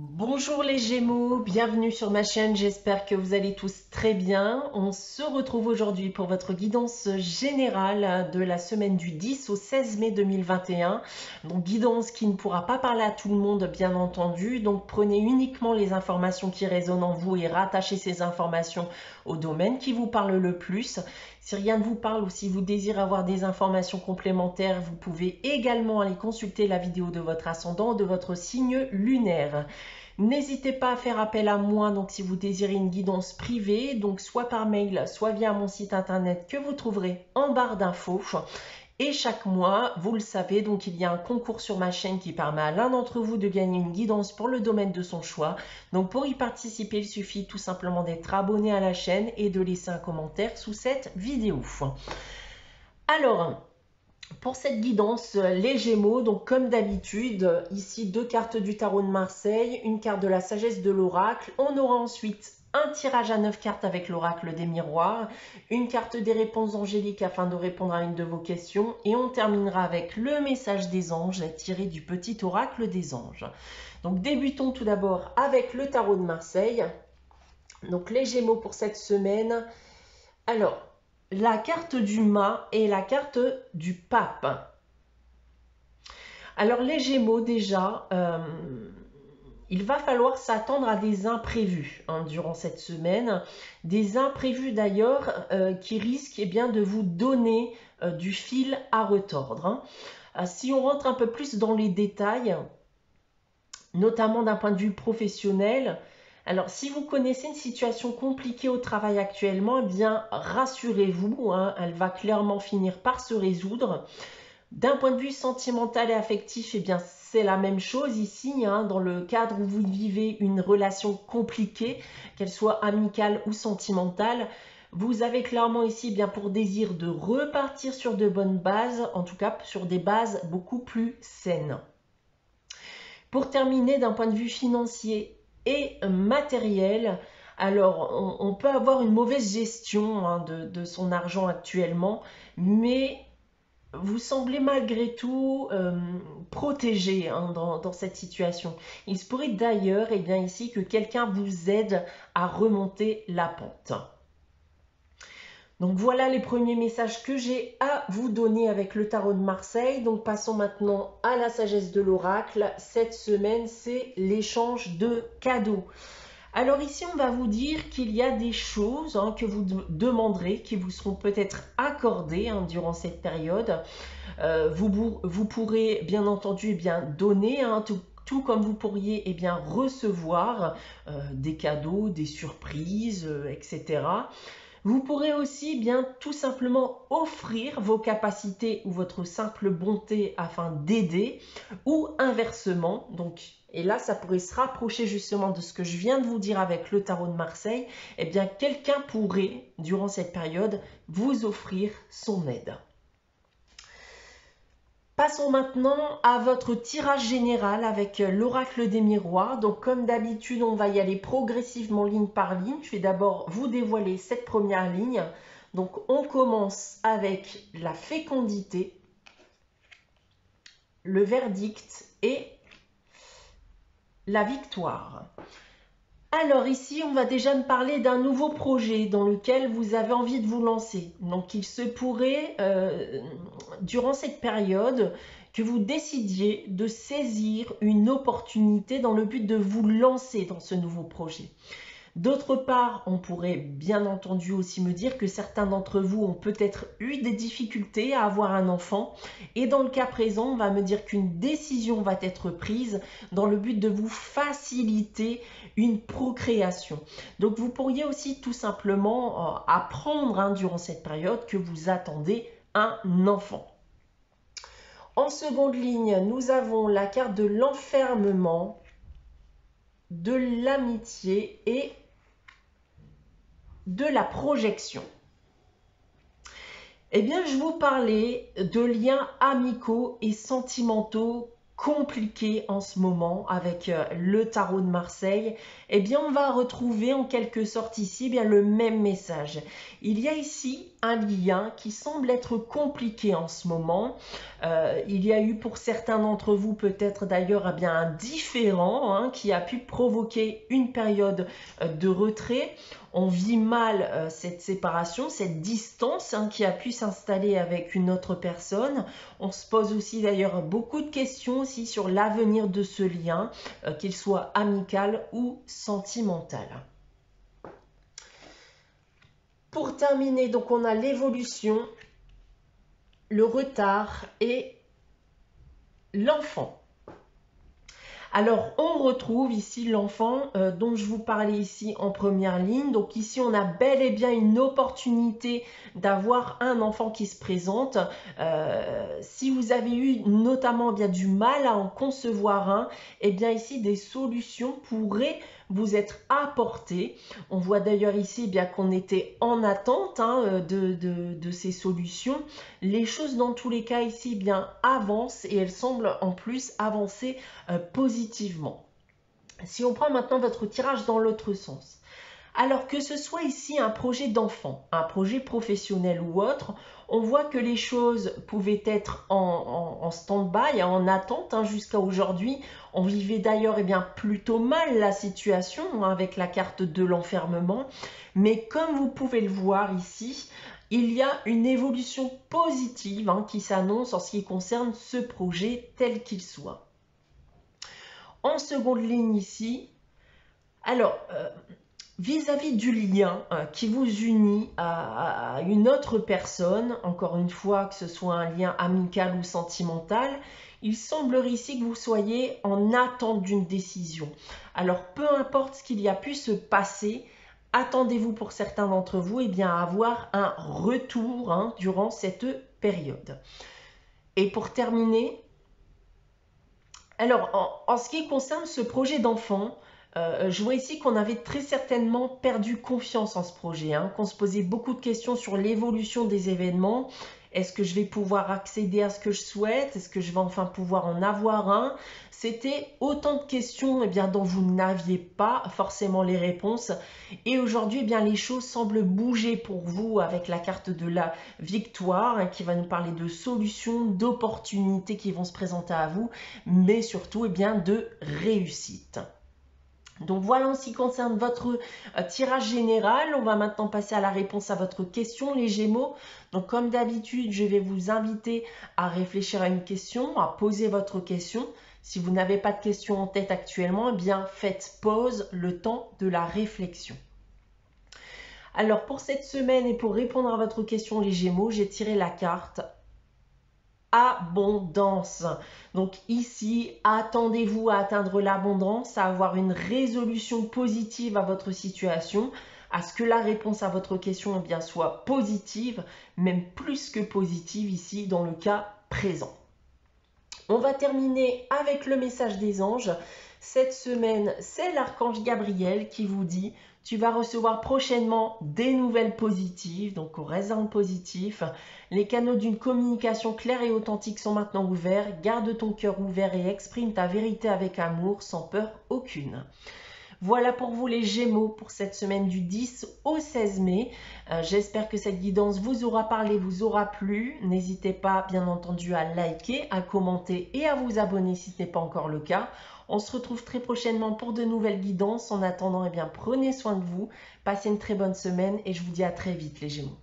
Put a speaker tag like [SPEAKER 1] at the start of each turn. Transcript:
[SPEAKER 1] Bonjour les Gémeaux, bienvenue sur ma chaîne, j'espère que vous allez tous très bien. On se retrouve aujourd'hui pour votre guidance générale de la semaine du 10 au 16 mai 2021. Donc guidance qui ne pourra pas parler à tout le monde bien entendu, donc prenez uniquement les informations qui résonnent en vous et rattachez ces informations au domaine qui vous parle le plus. Si rien ne vous parle ou si vous désirez avoir des informations complémentaires, vous pouvez également aller consulter la vidéo de votre ascendant ou de votre signe lunaire. N'hésitez pas à faire appel à moi donc si vous désirez une guidance privée, donc soit par mail, soit via mon site internet que vous trouverez en barre d'infos. Et chaque mois, vous le savez, donc il y a un concours sur ma chaîne qui permet à l'un d'entre vous de gagner une guidance pour le domaine de son choix. Donc pour y participer, il suffit tout simplement d'être abonné à la chaîne et de laisser un commentaire sous cette vidéo. Alors, pour cette guidance, les Gémeaux, donc comme d'habitude, ici deux cartes du tarot de Marseille, une carte de la sagesse de l'oracle. On aura ensuite un tirage à 9 cartes avec l'oracle des miroirs, une carte des réponses angéliques afin de répondre à une de vos questions, et on terminera avec le message des anges tiré du petit oracle des anges. Donc débutons tout d'abord avec le tarot de Marseille. Donc les Gémeaux pour cette semaine. Alors, la carte du mât et la carte du pape. Alors les Gémeaux déjà, il va falloir s'attendre à des imprévus durant cette semaine. Des imprévus d'ailleurs qui risquent de vous donner du fil à retordre. Si on rentre un peu plus dans les détails, notamment d'un point de vue professionnel, alors si vous connaissez une situation compliquée au travail actuellement, eh bien rassurez-vous, elle va clairement finir par se résoudre. D'un point de vue sentimental et affectif, eh bien c'est la même chose ici, dans le cadre où vous vivez une relation compliquée, qu'elle soit amicale ou sentimentale. Vous avez clairement ici bien pour désir de repartir sur de bonnes bases, en tout cas sur des bases beaucoup plus saines. Pour terminer, d'un point de vue financier et matériel, alors on peut avoir une mauvaise gestion de son argent actuellement, mais vous semblez malgré tout protégé dans cette situation. Il se pourrait d'ailleurs ici que quelqu'un vous aide à remonter la pente. Donc voilà les premiers messages que j'ai à vous donner avec le tarot de Marseille. Donc passons maintenant à la sagesse de l'oracle. Cette semaine, c'est l'échange de cadeaux. Alors ici, on va vous dire qu'il y a des choses que vous demanderez, qui vous seront peut-être accordées durant cette période. Vous pourrez bien entendu donner, tout comme vous pourriez recevoir des cadeaux, des surprises, etc. Vous pourrez aussi tout simplement offrir vos capacités ou votre simple bonté afin d'aider, ou inversement. Donc, et là, ça pourrait se rapprocher justement de ce que je viens de vous dire avec le tarot de Marseille. Eh bien, quelqu'un pourrait, durant cette période, vous offrir son aide. Passons maintenant à votre tirage général avec l'oracle des miroirs. Donc comme d'habitude, on va y aller progressivement ligne par ligne. Je vais d'abord vous dévoiler cette première ligne. Donc on commence avec la fécondité, le verdict et la victoire. Alors ici, on va déjà me parler d'un nouveau projet dans lequel vous avez envie de vous lancer. Donc il se pourrait, durant cette période, que vous décidiez de saisir une opportunité dans le but de vous lancer dans ce nouveau projet. D'autre part, on pourrait bien entendu aussi me dire que certains d'entre vous ont peut-être eu des difficultés à avoir un enfant. Et dans le cas présent, on va me dire qu'une décision va être prise dans le but de vous faciliter une procréation. Donc vous pourriez aussi tout simplement apprendre durant cette période que vous attendez un enfant. En seconde ligne, nous avons la carte de l'enfermement, de l'amitié et de la projection. Eh bien, je vous parlais de liens amicaux et sentimentaux compliqué en ce moment avec le tarot de Marseille, eh bien on va retrouver en quelque sorte ici bien le même message. Il y a ici un lien qui semble être compliqué en ce moment. Il y a eu pour certains d'entre vous peut-être d'ailleurs eh bien un différend qui a pu provoquer une période de retrait. On vit mal cette séparation, cette distance qui a pu s'installer avec une autre personne. On se pose aussi d'ailleurs beaucoup de questions aussi sur l'avenir de ce lien, qu'il soit amical ou sentimental. Pour terminer, donc on a l'évolution, le retard et l'enfant. Alors, on retrouve ici l'enfant dont je vous parlais ici en première ligne. Donc ici, on a bel et bien une opportunité d'avoir un enfant qui se présente. Si vous avez eu notamment bien du mal à en concevoir un, eh bien ici, des solutions pourraient vous être apportées. On voit d'ailleurs ici bien qu'on était en attente de ces solutions. Les choses dans tous les cas ici bien avancent et elles semblent en plus avancer positivement. Si on prend maintenant votre tirage dans l'autre sens, alors que ce soit ici un projet d'enfant, un projet professionnel ou autre, on voit que les choses pouvaient être en stand-by, en attente jusqu'à aujourd'hui. On vivait d'ailleurs plutôt mal la situation avec la carte de l'enfermement. Mais comme vous pouvez le voir ici, il y a une évolution positive qui s'annonce en ce qui concerne ce projet tel qu'il soit. En seconde ligne ici, alors vis-à-vis du lien qui vous unit à une autre personne, encore une fois que ce soit un lien amical ou sentimental, il semblerait ici que vous soyez en attente d'une décision. Alors peu importe ce qu'il y a pu se passer, attendez-vous pour certains d'entre vous à avoir un retour durant cette période. Et pour terminer, alors en ce qui concerne ce projet d'enfant, je vois ici qu'on avait très certainement perdu confiance en ce projet, qu'on se posait beaucoup de questions sur l'évolution des événements. Est-ce que je vais pouvoir accéder à ce que je souhaite? Est-ce que je vais enfin pouvoir en avoir un? C'était autant de questions dont vous n'aviez pas forcément les réponses. Et aujourd'hui, les choses semblent bouger pour vous avec la carte de la victoire qui va nous parler de solutions, d'opportunités qui vont se présenter à vous, mais surtout de réussite. Donc voilà en ce qui concerne votre tirage général. On va maintenant passer à la réponse à votre question, les Gémeaux. Donc comme d'habitude, je vais vous inviter à réfléchir à une question, à poser votre question. Si vous n'avez pas de question en tête actuellement, faites pause, le temps de la réflexion. Alors pour cette semaine et pour répondre à votre question, les Gémeaux, j'ai tiré la carte abondance. Donc ici, attendez-vous à atteindre l'abondance, à avoir une résolution positive à votre situation, à ce que la réponse à votre question soit positive, même plus que positive ici dans le cas présent. On va terminer avec le message des anges. Cette semaine, c'est l'archange Gabriel qui vous dit: tu vas recevoir prochainement des nouvelles positives, donc on reste dans le positif. Les canaux d'une communication claire et authentique sont maintenant ouverts. Garde ton cœur ouvert et exprime ta vérité avec amour, sans peur aucune. Voilà pour vous les Gémeaux pour cette semaine du 10 au 16 mai. J'espère que cette guidance vous aura parlé, vous aura plu. N'hésitez pas bien entendu à liker, à commenter et à vous abonner si ce n'est pas encore le cas. On se retrouve très prochainement pour de nouvelles guidances. En attendant, prenez soin de vous, passez une très bonne semaine et je vous dis à très vite les Gémeaux.